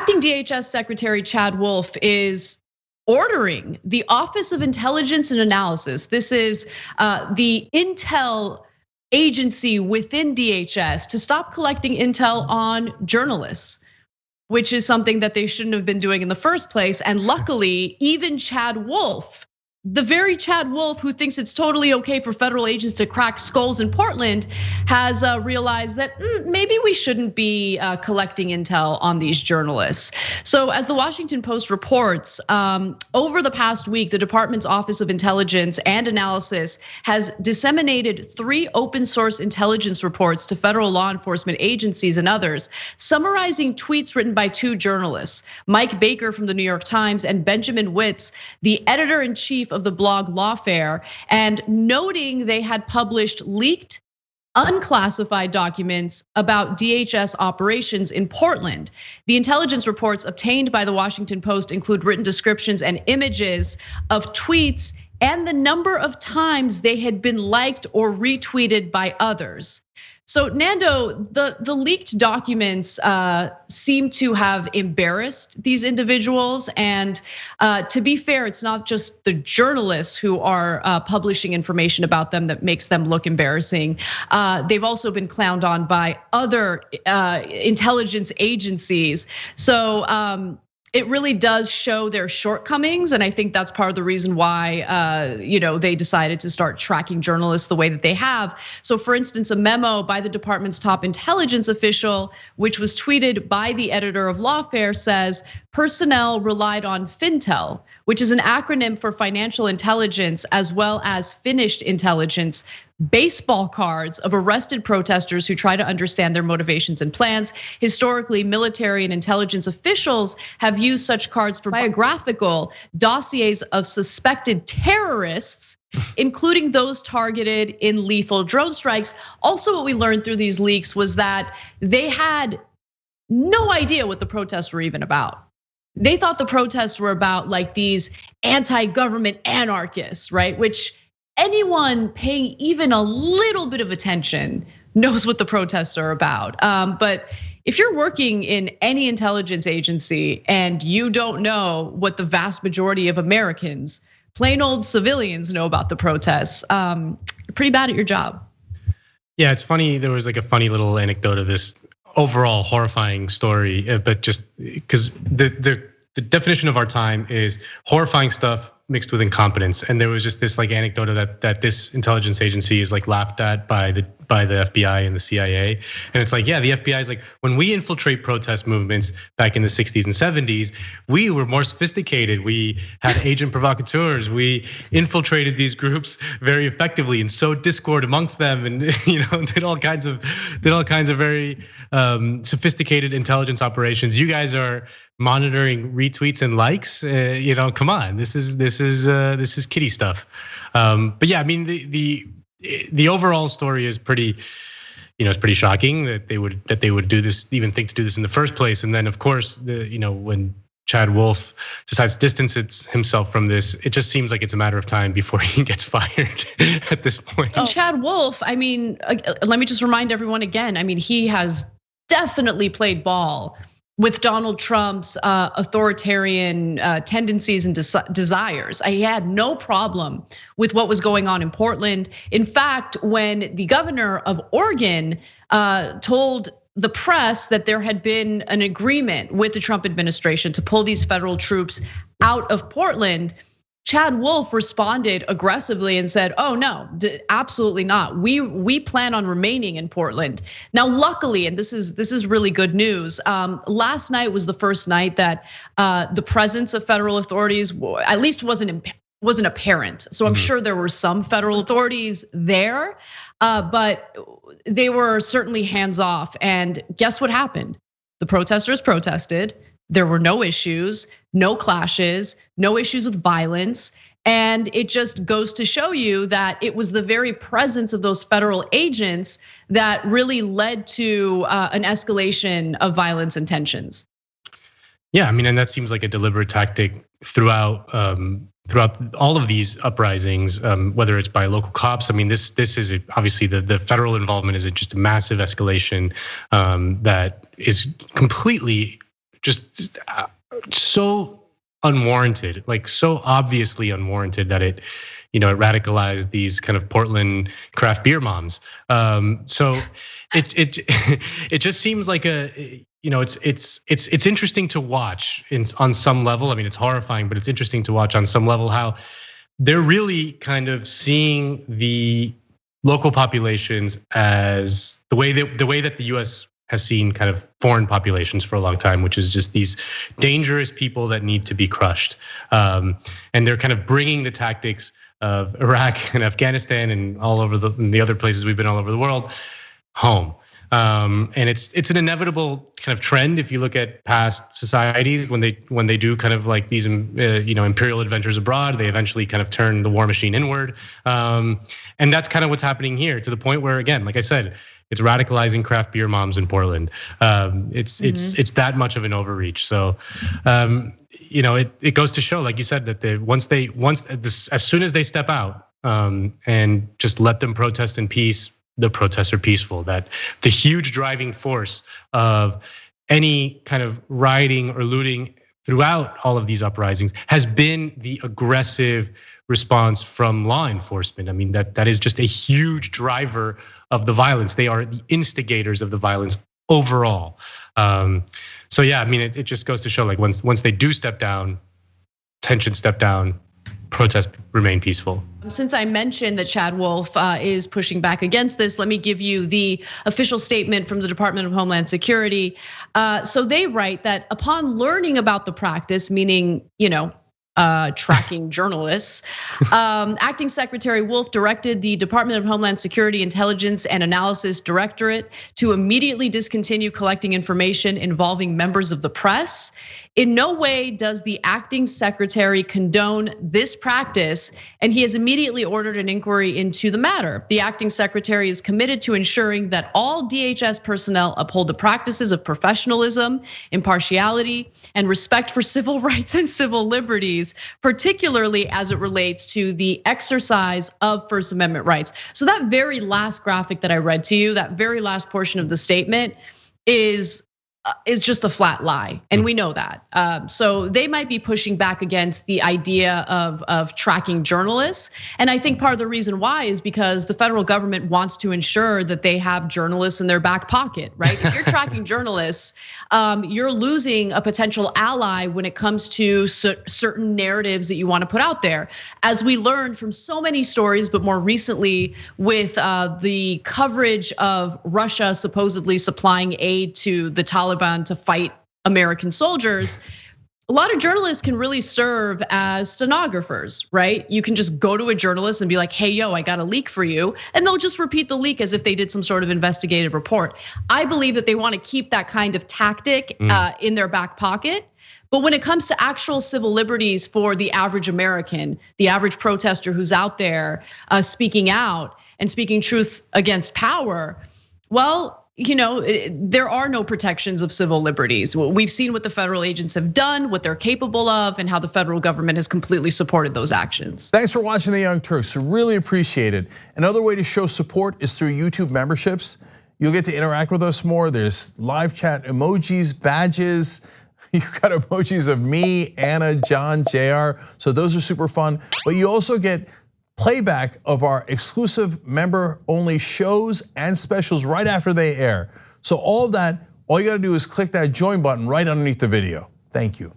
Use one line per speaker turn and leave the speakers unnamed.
Acting DHS Secretary Chad Wolf is ordering the Office of Intelligence and Analysis. This is the intel agency within DHS to stop collecting intel on journalists, which is something that they shouldn't have been doing in the first place. And luckily, even Chad Wolf, the very Chad Wolf who thinks it's totally okay for federal agents to crack skulls in Portland, has realized that maybe we shouldn't be collecting intel on these journalists. So as the Washington Post reports, over the past week, the department's Office of Intelligence and Analysis has disseminated 3 open source intelligence reports to federal law enforcement agencies and others, summarizing tweets written by 2 journalists, Mike Baker from the New York Times and Benjamin Witz, the editor-in-chief of the blog Lawfare, and noting they had published leaked, unclassified documents about DHS operations in Portland. The intelligence reports obtained by the Washington Post include written descriptions and images of tweets and the number of times they had been liked or retweeted by others. So Nando, the leaked documents seem to have embarrassed these individuals, and to be fair, it's not just the journalists who are publishing information about them that makes them look embarrassing. They've also been clowned on by other intelligence agencies. So it really does show their shortcomings, and I think that's part of the reason why they decided to start tracking journalists the way that they have. So, for instance, a memo by the department's top intelligence official, which was tweeted by the editor of Lawfare, says personnel relied on FinTel, which is an acronym for financial intelligence as well as finished intelligence, baseball cards of arrested protesters who try to understand their motivations and plans. Historically, military and intelligence officials have used such cards for biographical dossiers of suspected terrorists, including those targeted in lethal drone strikes. Also, what we learned through these leaks was that they had no idea what the protests were even about. They thought the protests were about like these anti-government anarchists, right? Which anyone paying even a little bit of attention knows what the protests are about. But if you're working in any intelligence agency and you don't know what the vast majority of Americans, plain old civilians, know about the protests, you're pretty bad at your job.
Yeah, it's funny. There was like a funny little anecdote of this overall horrifying story, but just because the definition of our time is horrifying stuff mixed with incompetence. And there was just this like anecdote of that this intelligence agency is like laughed at by the FBI and the CIA. And it's like, yeah, the FBI is like, when we infiltrate protest movements back in the 60s and 70s, we were more sophisticated. We had agent provocateurs. We infiltrated these groups very effectively and sowed discord amongst them, and did all kinds of very sophisticated intelligence operations. You guys are monitoring retweets and likes. Come on, this is kiddie stuff. But yeah, I mean the overall story is pretty, it's pretty shocking that they would do this, even think to do this in the first place. And then of course, when Chad Wolf decides to distance himself from this, it just seems like it's a matter of time before he gets fired at this point.
And Chad Wolf, I mean, let me just remind everyone again. I mean, he has definitely played ball with Donald Trump's authoritarian tendencies and desires. He had no problem with what was going on in Portland. In fact, when the governor of Oregon told the press that there had been an agreement with the Trump administration to pull these federal troops out of Portland, Chad Wolf responded aggressively and said, "Oh no, absolutely not. We plan on remaining in Portland." Now, luckily, and this is really good news. Last night was the first night that the presence of federal authorities at least wasn't apparent. So I'm sure there were some federal authorities there, but they were certainly hands off. And guess what happened? The protesters protested. There were no issues, no clashes, no issues with violence. And it just goes to show you that it was the very presence of those federal agents that really led to an escalation of violence and tensions.
Yeah, I mean, and that seems like a deliberate tactic throughout all of these uprisings, whether it's by local cops. I mean, this is obviously the federal involvement is just a massive escalation that is completely just so unwarranted, like so obviously unwarranted that it radicalized these kind of Portland craft beer moms. So it just seems like it's interesting to watch on some level. I mean, it's horrifying, but it's interesting to watch on some level how they're really kind of seeing the local populations as the way that the US has seen kind of foreign populations for a long time, which is just these dangerous people that need to be crushed. And they're kind of bringing the tactics of Iraq and Afghanistan and all over the other places we've been all over the world home. And it's an inevitable kind of trend if you look at past societies when they do kind of like these imperial adventures abroad, they eventually kind of turn the war machine inward. And that's kind of what's happening here, to the point where, again, like I said, it's radicalizing craft beer moms in Portland. It's that much of an overreach. So it goes to show, like you said, that as soon as they step out and just let them protest in peace, the protests are peaceful. That the huge driving force of any kind of rioting or looting throughout all of these uprisings has been the aggressive response from law enforcement. I mean, that is just a huge driver of the violence. They are the instigators of the violence overall. So yeah, I mean, it just goes to show, like once they do step down, tensions step down, protests remain peaceful.
Since I mentioned that Chad Wolf is pushing back against this, let me give you the official statement from the Department of Homeland Security. So they write that upon learning about the practice, meaning, tracking journalists, Acting Secretary Wolf directed the Department of Homeland Security Intelligence and Analysis Directorate to immediately discontinue collecting information involving members of the press. In no way does the acting secretary condone this practice, and he has immediately ordered an inquiry into the matter. The acting secretary is committed to ensuring that all DHS personnel uphold the practices of professionalism, impartiality, and respect for civil rights and civil liberties, particularly as it relates to the exercise of First Amendment rights. So that very last graphic that I read to you, that very last portion of the statement is just a flat lie, and we know that. So they might be pushing back against the idea of tracking journalists, and I think part of the reason why is because the federal government wants to ensure that they have journalists in their back pocket, right? If you're tracking journalists, you're losing a potential ally when it comes to certain narratives that you want to put out there. As we learned from so many stories, but more recently with the coverage of Russia supposedly supplying aid to the Taliban to fight American soldiers, a lot of journalists can really serve as stenographers, right? You can just go to a journalist and be like, hey, yo, I got a leak for you. And they'll just repeat the leak as if they did some sort of investigative report. I believe that they want to keep that kind of tactic in their back pocket. But when it comes to actual civil liberties for the average American, the average protester who's out there speaking out and speaking truth against power, well, there are no protections of civil liberties. We've seen what the federal agents have done, what they're capable of, and how the federal government has completely supported those actions.
Thanks for watching The Young Turks, really appreciate it. Another way to show support is through YouTube memberships. You'll get to interact with us more. There's live chat emojis, badges. You've got emojis of me, Anna, John, JR. So those are super fun. But you also get playback of our exclusive member-only shows and specials right after they air. So all of that, all you gotta do is click that join button right underneath the video. Thank you.